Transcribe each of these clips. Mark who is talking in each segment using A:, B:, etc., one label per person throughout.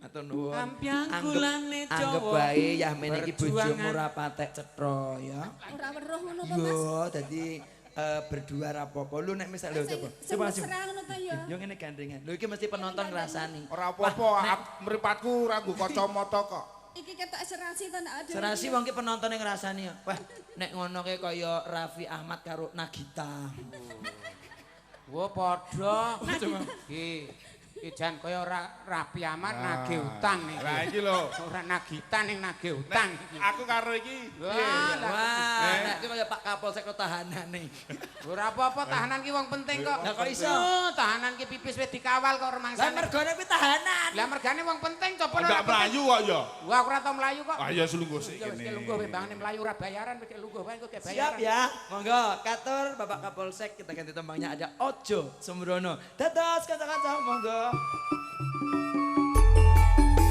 A: Matur nuwun.
B: Ampiangkulane Jawa.
A: Anggap bae Yahmin iki bojomu ora patek cetha ya.
C: Ora weruh ngono to, Mas.
A: Yo, dadi berdua rapopo. Lu nek misal lho coba. Coba langsung.
C: Ngono ta ya.
A: Yo ngene gandengan. Lho iki mesti penonton ngrasani.
D: Ora apa-apa, mripatku ora nggo kacamata kok.
C: Iki ketok serasi to nek ada.
A: Serasi wong ki penonton yang ngrasani ya. Wah, nek ngono ke kaya Raffi Ahmad karo Nagita.
B: Wah padha. Iki jan kaya Raffi Ahmad nagih utang iki.
D: Lah iki lho.
B: Ora Nagita ning nagih utang iki.
D: Aku karo iki.
A: Wah, nek kaya Pak Kapolsek tahanane.
B: Ora apa-apa tahanan ki wong penting kok.
A: Lah kok iso?
B: Tahanan ki pipis wis dikawal kok
A: Lah
B: rumangsane.
A: mergone kuwi tahanan.
B: Lah mergane wong penting coba
D: Ndak mlayu kok ya.
B: Wah aku ora tau mlayu kok.
D: Ah ya selungguh sik
B: Wis
D: kene.
B: lungguh mbangane mlayu ora bayaran wis lungguh wae kok bayaran.
A: Siap ya. Monggo katur Bapak Kapolsek kita ganti tembangnya ada Ojo Sembrono. Dados kanca-kanca monggo.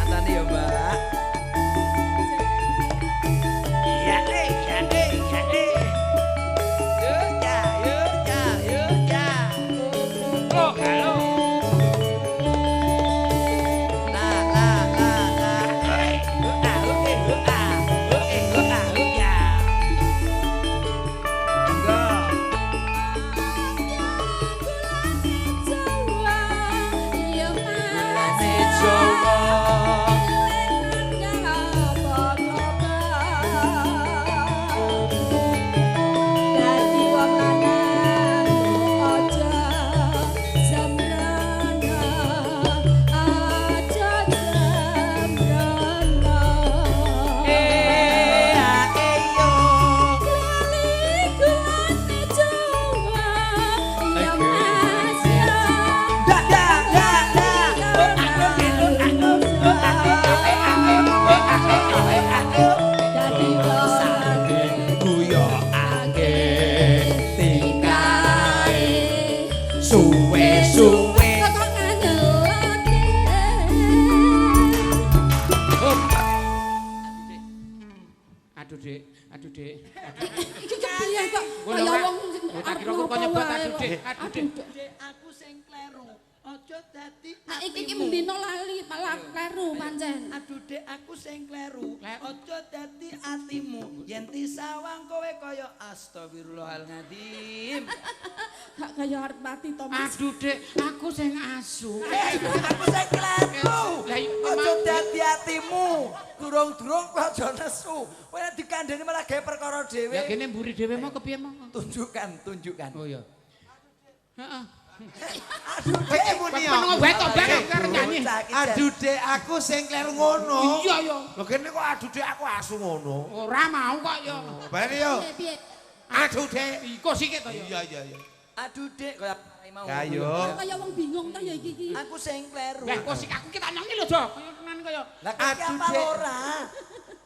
A: Antani ya, Mbak. Iya deh, iya deh, iya deh. Yuk ya, yuk ya, yuk ya. Oh, halo. La la la la. Hei, yuk ah, yuk eh, yuk ah. Yuk eh, yuk ah, yuk ya. Monggo. Suwe-suwe
B: Aduh Dik, aduh Dik.
C: Iki kepiye kok kaya wong
B: Tak kira kok nyebut aduh Dik, aduh Dik.
A: aku sing kleru. Ojo dadi
C: Nah iki mendino lali malah kleru pancen.
A: Aduh dek aku sing kleru. Ojo dadi atimu. Yen tisawang kowe kaya astagfirullahaladzim.
C: Gak kaya arep mati to, Mas.
B: Aduh Dik, aku sing asu.
A: Aku sing kleru. Ojo dadi atimu. Durung-durung kowe aja nesu. Kowe nek dikandani malah gawe perkara dhewe.
B: Ya kene mburi dhewe mau kepiye mau?
A: Tunjukkan.
B: Oh iya. Heeh.
A: Aduh dek muni yo.
B: Pengen wetok bareng karo nyanyi.
D: Aduh Dek, aku sing kleru ngono.
B: Iya ya.
D: Lho kene kok aduh Dek aku asu ngono.
B: Ora mau kok ya.
D: Bare yo.
C: Piye?
D: Aduh Dek.
B: Iko sikit to ya.
D: Iya.
A: Aduh dek kaya mau.
D: Ayo.
C: Kaya wong bingung to ya iki.
A: Aku sing kleru.
B: Lah kok sik aku kita nyanyi lho, Jo. Kaya tenan kaya.
A: Lah apa ora?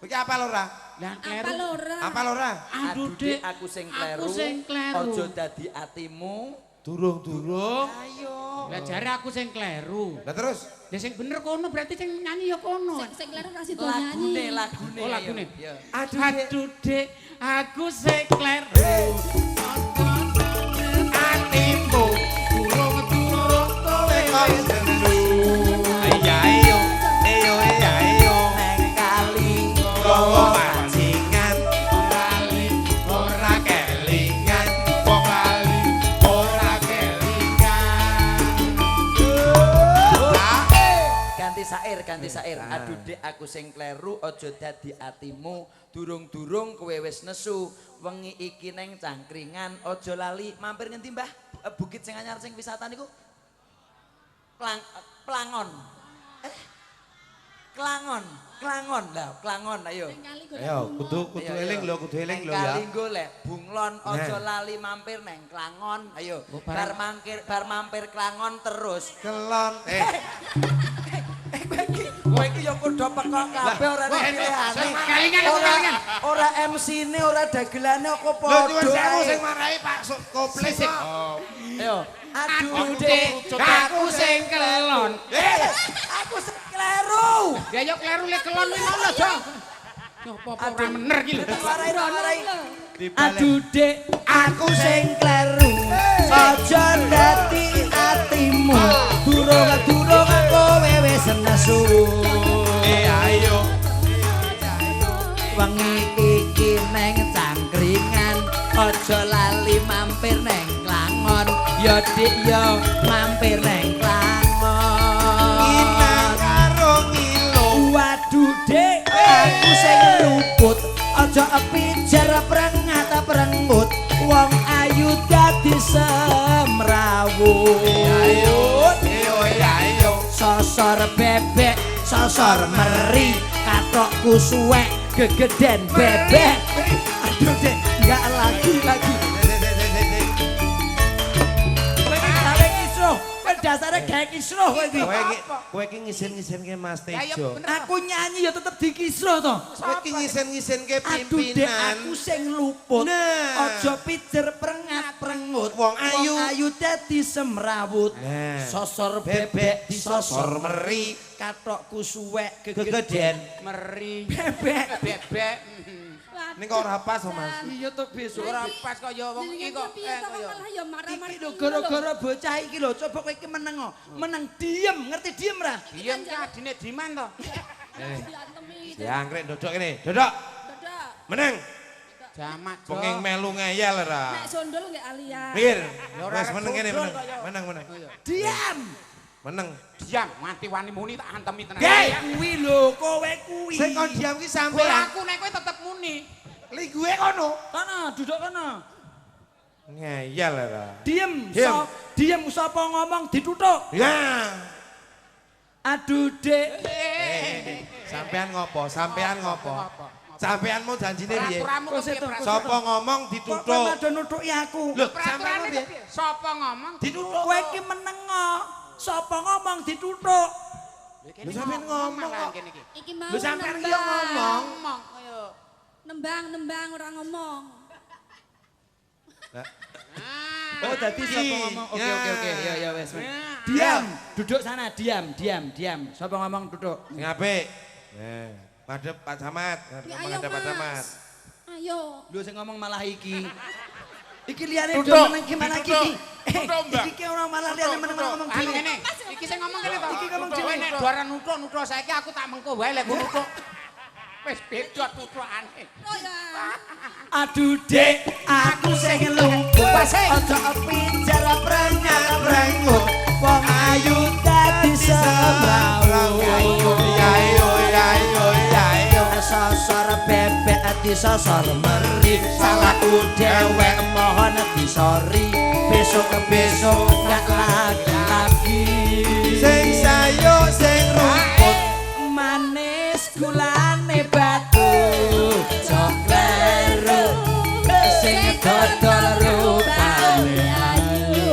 D: Iki apa lora?
B: Lah
C: Apa
B: kleru.
C: lora?
D: Apa lora?
B: Aduh Dik,
A: aku sing kleru.
B: Aku sing kleru.
A: Ojo dadi atimu.
D: Durung.
A: Ayo.
B: Lah jare aku sing kleru.
D: Lah terus
B: Lah sing bener kono berarti sing nyanyi ya kono.
C: Sing kleru ra sida nyanyi.
A: Lagune.
B: Oh lagune.
A: Iya.
B: Aduh Dik, aku sing kleru. Atimu durung kowe kaya sendu.
D: ayo.
A: Neng kali
D: Gowo pancingan kali ora kelingan. Wong kali ora kelingan.
A: ganti sair. Aduh dek aku sing kleru ojo dadi atimu. Durung-durung kowe wis nesu. Wengi iki neng cangkringan ojo lali mampir ngendi Mbah? Bukit sing anyar sing wisata niku. Klangon. Klangon lah, Klangon ayo.
D: Ayo, kudu eling lho, ya.
A: Kali golek bunglon ojo lali mampir neng Klangon. Ayo. Bar mampir Klangon terus.
D: Kelon.
A: Kowe iki ya padha pekok kabeh ora pilihane.
B: Kalingan.
A: Ora MC-ne, ora dagelane kok
D: Lho nyuwun
A: padha.
D: sewu sing marahi Pak Koples kok.
A: Ayo.
B: Aduh Dik, aku sing kelon.
A: Aku sing kleru.
B: Ya yo kleru le kelon kuwi ngono, Jo. Yo apa ora bener iki lho.
A: Warai. Aduh Dik, aku sing kleru. Aja dadi atimu. Durung kowe wis nesu. wengi iki neng cangkringan aja lali mampir neng Klangon ya dik ya mampir neng Klangon
E: Inang karo ngilo
A: waduh dik aku sing luput aja pijar prengat-prengut wong ayu dadi semrawut
E: ayo
A: sosor bebek sosor meri katokku suwek gegeden bebek aduh dek enggak lagi kowe kisruh kowe dasare gawe kisruh kowe iki
E: kowe iki ngisen-ngisenke Mas Tejo
A: aku nyanyi ya tetep dikisruh to
E: kowe iki ngisen-ngisenke
A: aduh dek
E: pimpinan
A: aku sing luput aja pijer prengat-prengut
E: Wong ayu
A: dadi semrawut sosor bebek
E: disosor meri
A: katokku suwek
E: gegeden
B: meri
A: bebek
E: ning kok ora pas Mas
A: iya to besok
B: ora pas kaya wong iki kok
C: malah ya marah-marah.
A: iki lho gara-gara bocah iki lho coba kowe iki meneng meneng diem ngerti diem ra
B: diem ki adine Diman to
E: ya anggrek dodok kene dodok meneng
B: jamak
E: penging melu ngeyel ra
C: Nek sondol nggih Alia.
E: mikir wes meneng kene meneng
A: diam
E: meneng
B: diam nganti wani muni tak antemi tenan
A: kuwi lho kowe kuwi
E: sing kon diam ki
B: Kowe
E: sampean
B: aku nek kowe tetep muni
E: li gue kono
A: kono duduk kono
E: ngeyel ra
A: diem
E: Diem.
A: diem sapa ngomong dituthuk
E: ya
A: aduh dek
E: sampean ngopo sampeanmu janjine piye
B: peraturanmu kepiye
E: sapa ngomong
A: kok
E: dituthuk
A: padha nuthuki aku
E: lho
B: peraturan
E: sampean piye
B: sapa ngomong
E: dituthuk
A: kowe iki meneng sapa ngomong dituthuk
E: lho sampean ngomong kok
B: kene iki
C: Iki mau
E: lho sampean iki yo ngomong
B: ngomong ayo
C: nembang ora ngomong.
A: oh dadi sapa ngomong oke ya wes
B: Nah.
A: diam duduk sana diam sapa ngomong duduk
E: sing apik madhep Pak Camat
C: Ayo,
E: ada Pak
C: Mas.
E: Camat
C: Ayo.
A: lho sing ngomong malah iki liyane
E: Duduk.
A: do meneng gimana iki
E: Duduk, Mbak.
A: iki orang malah liyane meneng ngomong
B: Ah,
A: dhewe
B: ngene. Iki sing ngomong kene to.
A: Iki ngomong
B: Nuthuk
A: dhewe.
B: nek doaran nuthuk saiki aku tak mengko wae lek nuthuk. Wis beda tuthukane.
C: Oh ya.
A: aduh dek aku sing lumpuh aja pijar prengat-prengut wong ayu dadi semrawut sosor bebek disosor meri salahku dewek mohon disori besok gak lagi
E: sing sayo sing rumput
A: manis gulane batu coklat sing dodol rupane ayu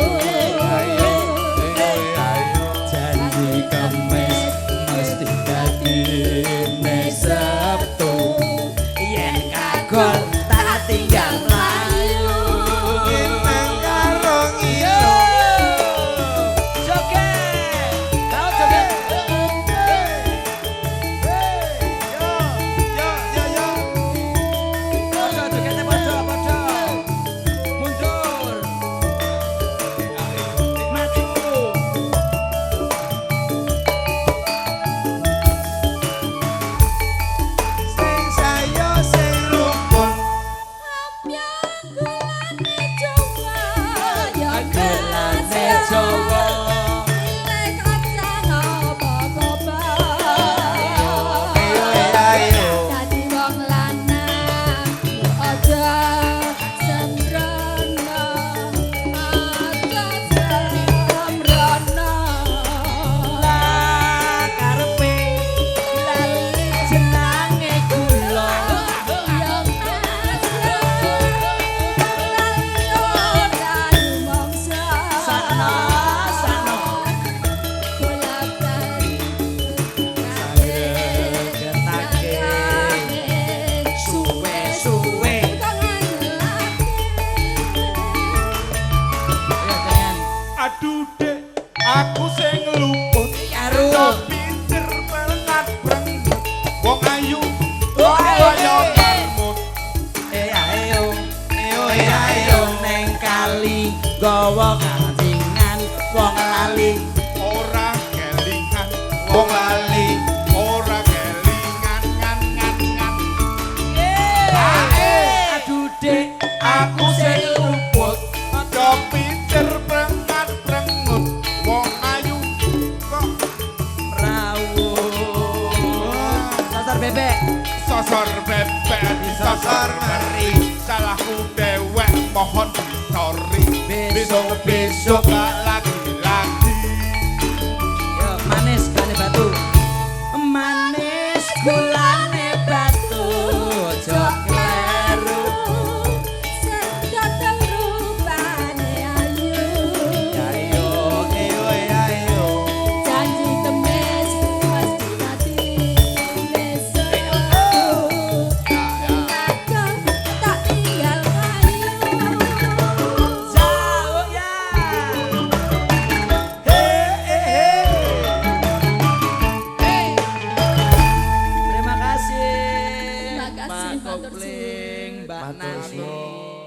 A: janji kemis mesti dadi Sabtu yen kagol tak tinggal mlayu
E: inang karo ngilo
A: joget kau joget
E: yo
A: Podo jogete podo mundur maju
E: sing sayo sing rumput
C: Gulane Jawa ya
A: gelane Jawa
C: Lek kacang apa-apa.
E: ayo
C: Dadi wong lanang aja sembrono
A: lah karepe lali jenenge kula
C: ya mesra lan mongso
A: sakno
C: bolak-balik
A: getake suwe-suwe
D: Aduh dek, aku sing luput
A: karo
D: pinter banget brenggut wong ayu
A: Oh,
D: kaya
A: ayo.
D: marmut
A: ayo neng kali gawa kancingan wong lali
D: ora kelingan wong lali ora kelingan ngan
A: bebek.
D: Sosor bebek disosor ngeri. Salahku dewek mohon sorry. Besok gak lagi-lagi.
A: Yo manis gulane batu. Manis gulane batu. Ojo kleru.
C: Sedot rupane ayu.
E: Ayo, ayo, ayo.
C: Janji temes pasti nanti besok. Takkan tak tinggal ayu.
A: Jauh ya. Terima kasih.
C: Terima kasih,
A: Mbak
C: Matur
A: Kopling, Mbak
E: Matur
A: Nani.
E: suwun.